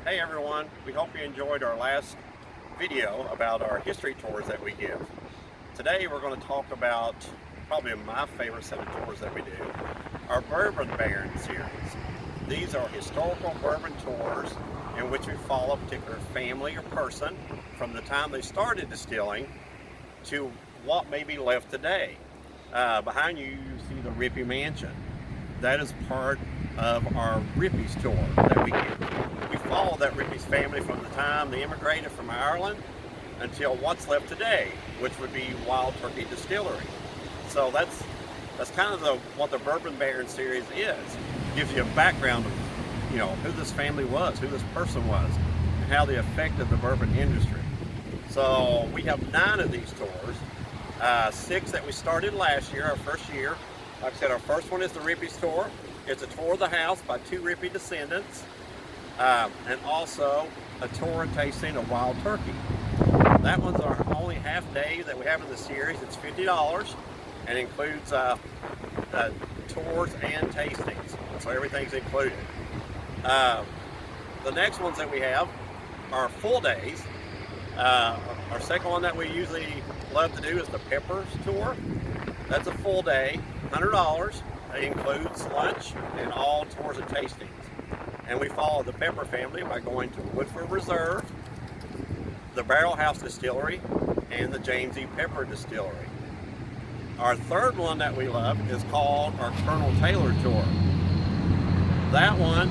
Hey everyone, we hope you enjoyed our last video about our history tours that we give. Today we're going to talk about probably my favorite set of tours that we do, our Bourbon Baron series. These are historical bourbon tours in which we follow a particular family or person from the time they started distilling to what may be left today. Behind you, you see the Rippey Mansion. That is part of our Rippey's tour that we give. We follow that Rippey's family from the time they immigrated from Ireland until what's left today, which would be Wild Turkey Distillery. So that's kind of what the Bourbon Baron series is. Gives you a background of who this family was, who this person was, and how they affected the bourbon industry. So we have 9 of these tours, 6 that we started last year, our first year. Like I said, our first one is the Rippey's tour. It's a tour of the house by 2 Rippey descendants, and also a tour and tasting of Wild Turkey. That one's our only half day that we have in the series. It's $50 and includes tours and tastings, so everything's included. The next ones that we have are full days. Our second one that we usually love to do is the Peppers tour. That's a full day, $100. It includes lunch and all tours and tastings. And we follow the Pepper family by going to Woodford Reserve, the Barrel House Distillery, and the James E. Pepper Distillery. Our third one that we love is called our Colonel Taylor tour. That one,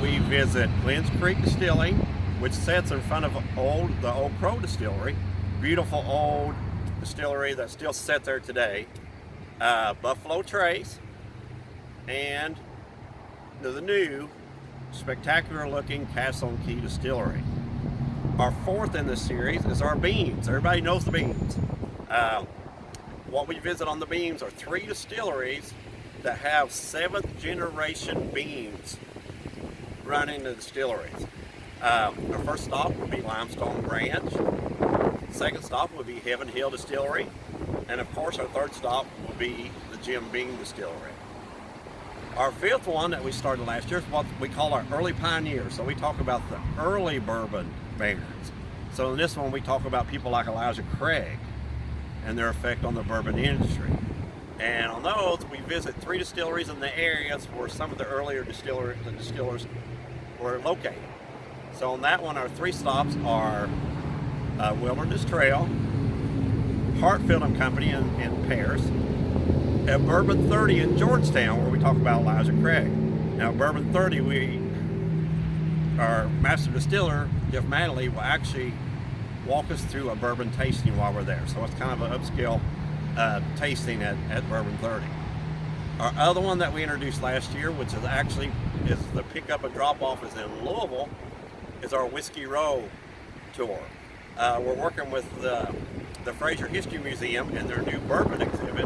we visit Glens Creek Distilling, which sits in front of the Old Crow Distillery. Beautiful old distillery that still sits there today. Buffalo Trace, and the new spectacular looking Castle and Key Distillery. Our fourth in this series is our beans. Everybody knows the beans. What we visit on the beans are 3 distilleries that have 7th generation beans running the distilleries. Our first stop would be Limestone Ranch. Second stop would be Heaven Hill Distillery. And of course, our third stop will be the Jim Beam Distillery. Our fifth one that we started last year is what we call our early pioneers. So we talk about the early bourbon barons. So in this one, we talk about people like Elijah Craig and their effect on the bourbon industry. And on those, we visit 3 distilleries in the areas where some of the earlier distillers were located. So on that one, our 3 stops are Wilderness Trail, Hartfield and Company in Paris, at Bourbon 30 in Georgetown, where we talk about Elijah Craig. Now, Bourbon 30, our master distiller, Jeff Manley, will actually walk us through a bourbon tasting while we're there. So it's kind of an upscale tasting at Bourbon 30. Our other one that we introduced last year, which is the pickup and drop off is in Louisville, is our Whiskey Row tour. We're working with the Fraser History Museum and their new bourbon exhibit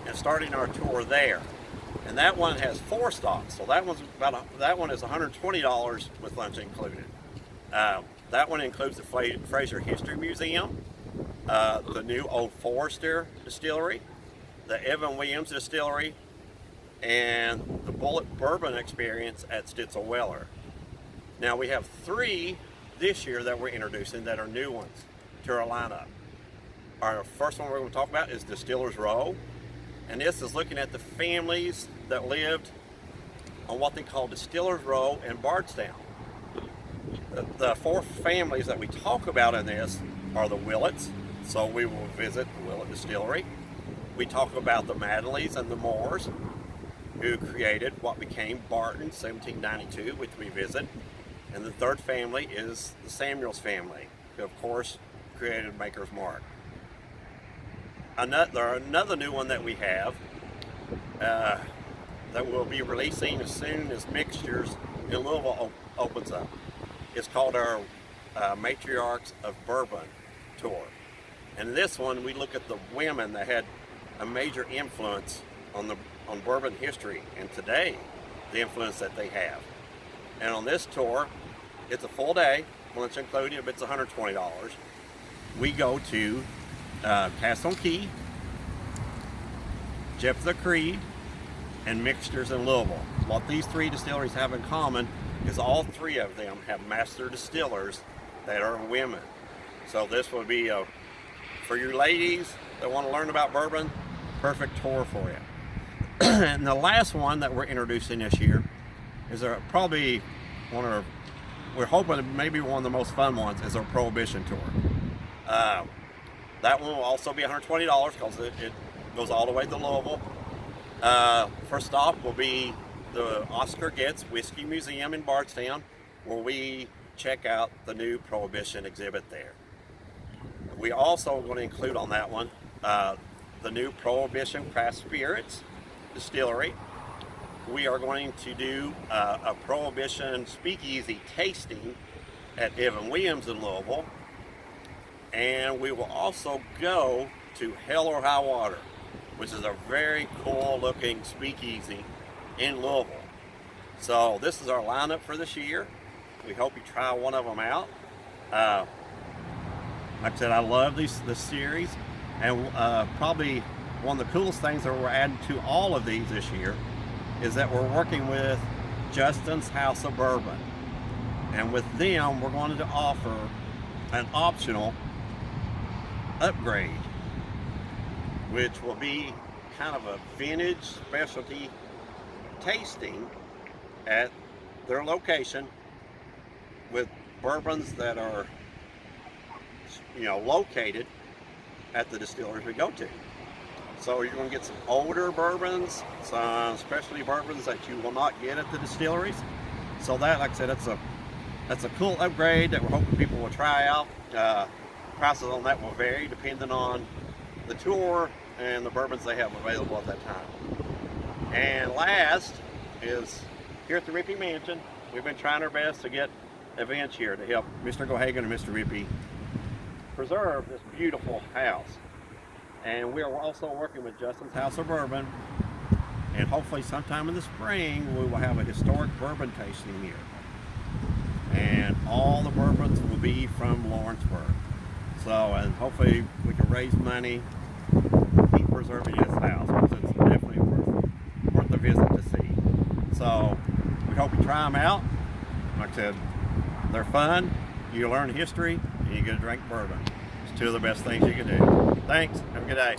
and starting our tour there. And that one has 4 stops, so that one is $120 with lunch included. That one includes the Fraser History Museum, the new Old Forester Distillery, the Evan Williams Distillery, and the Bullet Bourbon Experience at Stitzel Weller. Now we have 3 this year that we're introducing that are new ones to our lineup. Our first one we're going to talk about is Distillers Row, and this is looking at the families that lived on what they call Distillers Row in Bardstown. The 4 families that we talk about in this are the Willets, so we will visit the Willet Distillery. We talk about the Madeleys and the Moores, who created what became Barton 1792, which we visit. And the third family is the Samuels family, who of course created Maker's Mark. Another new one that we have that we'll be releasing as soon as Mixtures in Louisville opens up. It's called our Matriarchs of Bourbon tour. And in this one, we look at the women that had a major influence on bourbon history, and today, the influence that they have. And on this tour, it's a full day, lunch included, but it's $120. We go to Castle and Key, Jephthah Creed, and Mixtures in Louisville. What these 3 distilleries have in common is all three of them have master distillers that are women. So this will be for your ladies that want to learn about bourbon, perfect tour for you. And the last one that we're introducing this year is probably we're hoping maybe one of the most fun ones is our Prohibition tour. That one will also be $120 because it goes all the way to Louisville. First stop will be the Oscar Getz Whiskey Museum in Bardstown, where we check out the new Prohibition exhibit there. We also are going to include on that one the new Prohibition Craft Spirits Distillery. We are going to do a Prohibition Speakeasy tasting at Evan Williams in Louisville. And we will also go to Hell or High Water, which is a very cool looking speakeasy in Louisville. So this is our lineup for this year. We hope you try one of them out. Like I said, I love this series, and probably one of the coolest things that we're adding to all of these this year is that we're working with Justin's House of Bourbon. And with them, we're going to offer an optional upgrade, which will be kind of a vintage specialty tasting at their location with bourbons that are, located at the distilleries we go to. So you're going to get some older bourbons, some specialty bourbons that you will not get at the distilleries. So that, like I said, that's a cool upgrade that we're hoping people will try out. Prices on that will vary depending on the tour and the bourbons they have available at that time. And last is here at the Rippey Mansion. We've been trying our best to get events here to help Mr. Gohagan and Mr. Rippey preserve this beautiful house. And we are also working with Justin's House of Bourbon, and hopefully sometime in the spring we will have a historic bourbon tasting here. And all the bourbons will be from Lawrenceburg. So, and hopefully we can raise money, keep preserving this house, because it's definitely worth the visit to see. So, we hope you try them out. Like I said, they're fun, you learn history, and you get to drink bourbon. It's two of the best things you can do. Thanks, have a good day.